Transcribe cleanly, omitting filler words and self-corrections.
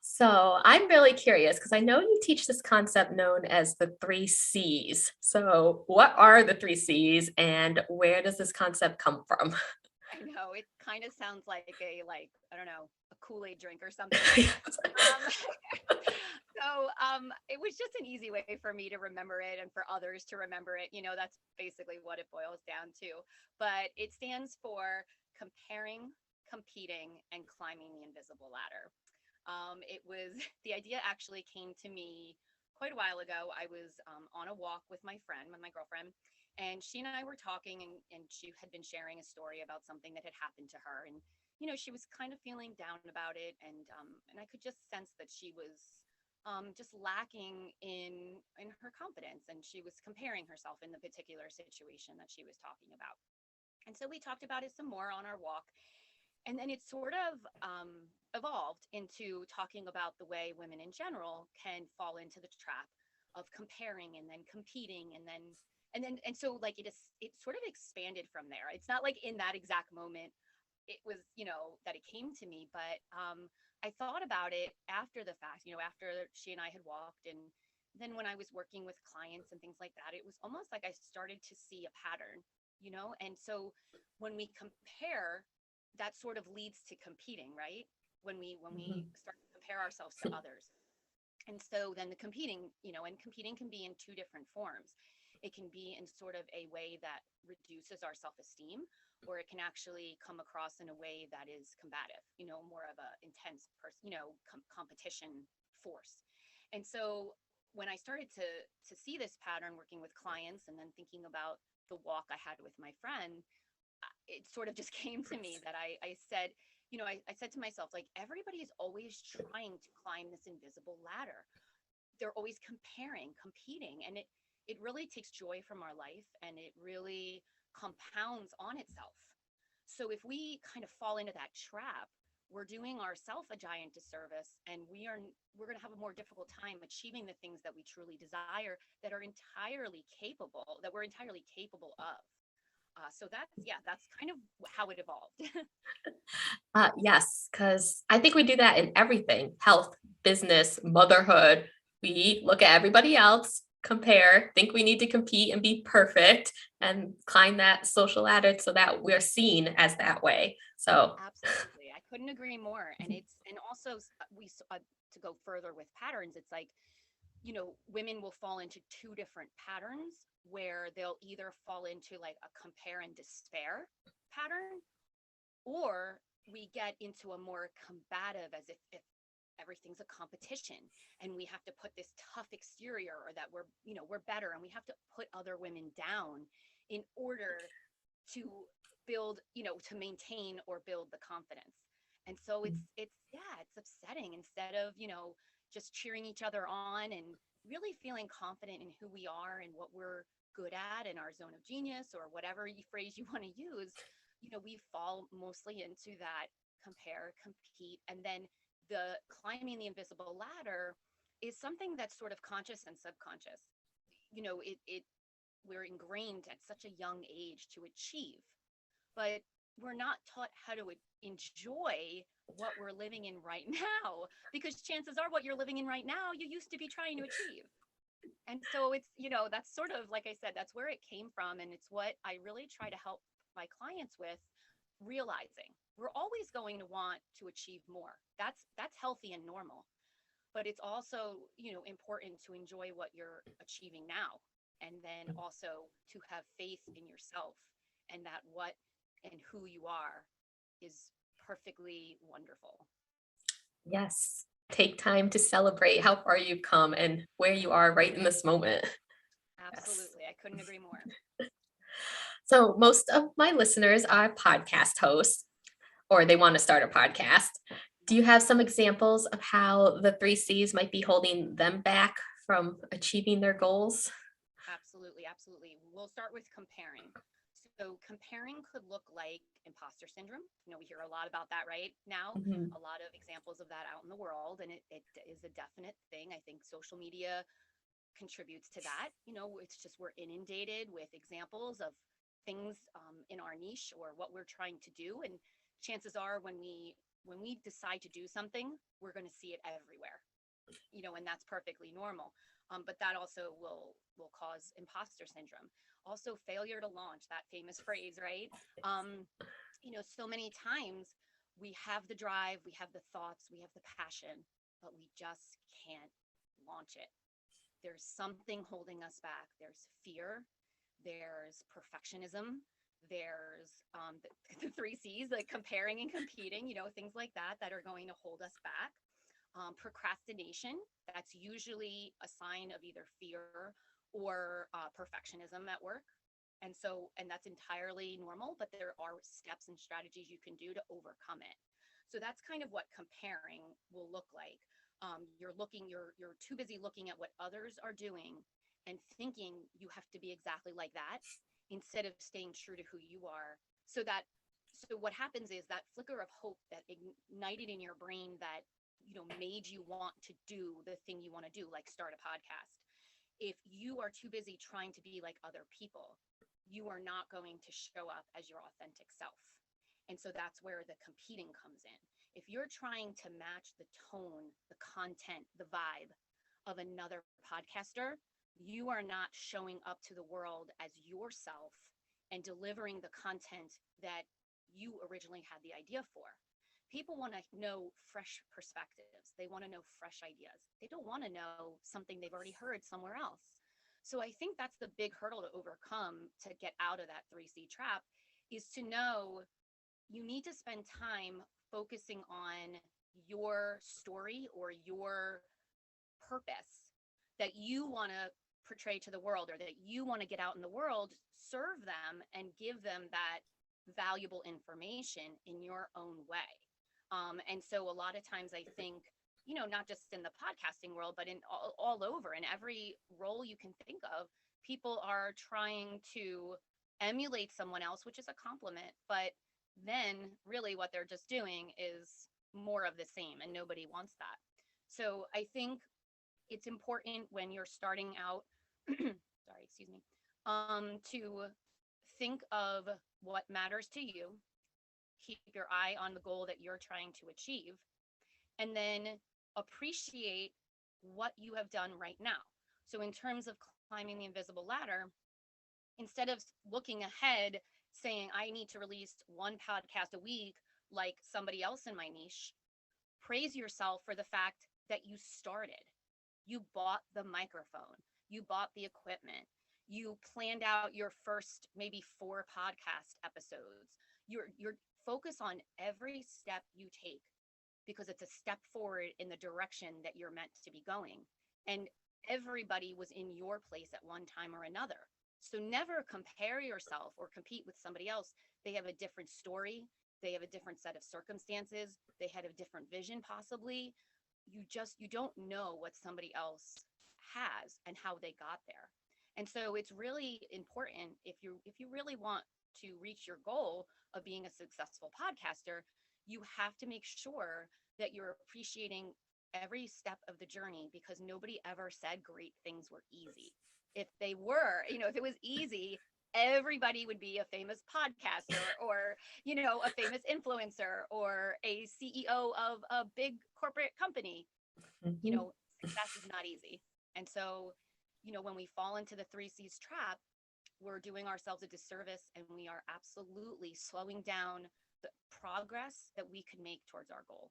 So I'm really curious because I know you teach this concept known as the three C's. So, what are the three C's and where does this concept come from? I know it kind of sounds like I don't know, a Kool-Aid drink or something. Yes. Um, it was just an easy way for me to remember it and for others to remember it. That's basically what it boils down to. But it stands for comparing, competing, and climbing the invisible ladder. It was the idea actually came to me quite a while ago. I was on a walk with my girlfriend, and she and I were talking, and she had been sharing a story about something that had happened to her, and she was kind of feeling down about it, and I could just sense that she was just lacking in her confidence, and she was comparing herself in the particular situation that she was talking about. And so we talked about it some more on our walk, and then it sort of evolved into talking about the way women in general can fall into the trap of comparing and then competing and so like it sort of expanded from there. It's not like in that exact moment it was that it came to me, but I thought about it after the fact, after she and I had walked, and then when I was working with clients and things like that, it was almost like I started to see a pattern, and so when we compare, that sort of leads to competing, right? When we Mhm. start to compare ourselves to others. And so then the competing, and competing can be in two different forms. It can be in sort of a way that reduces our self-esteem, or it can actually come across in a way that is combative, more of a intense competition force. And so when I started to see this pattern working with clients and then thinking about the walk I had with my friend, it sort of just came to me that I said, I said to myself, like, everybody is always trying to climb this invisible ladder. They're always comparing, competing, and it really takes joy from our life, and it really compounds on itself. So if we kind of fall into that trap, we're doing ourselves a giant disservice, and we're going to have a more difficult time achieving the things that we truly desire, that we're entirely capable of. So that's kind of how it evolved. Yes, because I think we do that in everything: health, business, motherhood. We look at everybody else, compare, think we need to compete and be perfect, and climb that social ladder so that we're seen as that way. So, Absolutely, I couldn't agree more. And also to go further with patterns, it's like, women will fall into two different patterns where they'll either fall into like a compare and despair pattern, or we get into a more combative, as if everything's a competition and we have to put this tough exterior, or that we're better, and we have to put other women down in order to to maintain or build the confidence. And so it's upsetting, instead of just cheering each other on and really feeling confident in who we are and what we're good at in our zone of genius, or whatever phrase you want to use. We fall mostly into that compare, compete, and then the climbing the invisible ladder is something that's sort of conscious and subconscious. It we're ingrained at such a young age to achieve, but we're not taught how to enjoy what we're living in right now, because chances are what you're living in right now you used to be trying to achieve. And so that's sort of, like I said, that's where it came from, and it's what I really try to help my clients with, realizing we're always going to want to achieve more. That's healthy and normal, but it's also important to enjoy what you're achieving now, and then also to have faith in yourself, and that what and who you are is perfectly wonderful. yes, take time to celebrate how far you've come and where you are right in this moment. Yes. Absolutely, I couldn't agree more. So, most of my listeners are podcast hosts or they want to start a podcast. Do you have some examples of how the three C's might be holding them back from achieving their goals? Absolutely, absolutely. We'll start with comparing. So comparing could look like imposter syndrome. We hear a lot about that right now, Mhm. a lot of examples of that out in the world, and it is a definite thing. I think social media contributes to that. It's just we're inundated with examples of things in our niche or what we're trying to do. And chances are when we when we decide to do something, we're going to see it everywhere, and that's perfectly normal. But that also will cause imposter syndrome. Also, failure to launch, that famous phrase, right? So many times we have the drive, we have the thoughts, we have the passion, but we just can't launch it. There's something holding us back. There's fear, there's perfectionism, there's the three C's, like comparing and competing, things like that are going to hold us back. Procrastination, that's usually a sign of either fear or perfectionism at work. And that's entirely normal, but there are steps and strategies you can do to overcome it. So that's kind of what comparing will look like. You're too busy looking at what others are doing and thinking you have to be exactly like that instead of staying true to who you are. So what happens is that flicker of hope that ignited in your brain that, made you want to do the thing you want to do, like start a podcast. If you are too busy trying to be like other people, you are not going to show up as your authentic self. And so that's where the competing comes in. If you're trying to match the tone, the content, the vibe of another podcaster, you are not showing up to the world as yourself and delivering the content that you originally had the idea for. People want to know fresh perspectives. They want to know fresh ideas. They don't want to know something they've already heard somewhere else. So I think that's the big hurdle to overcome to get out of that 3C trap, is to know you need to spend time focusing on your story or your purpose that you want to portray to the world, or that you want to get out in the world, serve them and give them that valuable information in your own way. And so a lot of times I think, not just in the podcasting world, but in all over, in every role you can think of, people are trying to emulate someone else, which is a compliment. But then really what they're just doing is more of the same, and nobody wants that. So I think it's important when you're starting out, sorry, excuse me, to think of what matters to you, keep your eye on the goal that you're trying to achieve, and then appreciate what you have done right now. So in terms of climbing the invisible ladder, instead of looking ahead saying, I need to release one podcast a week like somebody else in my niche, praise yourself for the fact that you started. You bought the microphone, you bought the equipment, you planned out your first maybe 4 podcast episodes. You're focus on every step you take, because it's a step forward in the direction that you're meant to be going. And everybody was in your place at one time or another. So never compare yourself or compete with somebody else. They have a different story. They have a different set of circumstances. They had a different vision, possibly. You don't know what somebody else has and how they got there. And so it's really important, if you really want to reach your goal of being a successful podcaster, you have to make sure that you're appreciating every step of the journey, because nobody ever said great things were easy. If they were, if it was easy, everybody would be a famous podcaster or, a famous influencer or a CEO of a big corporate company. Success is not easy. And so, when we fall into the 3C's trap, we're doing ourselves a disservice, and we are absolutely slowing down the progress that we could make towards our goal.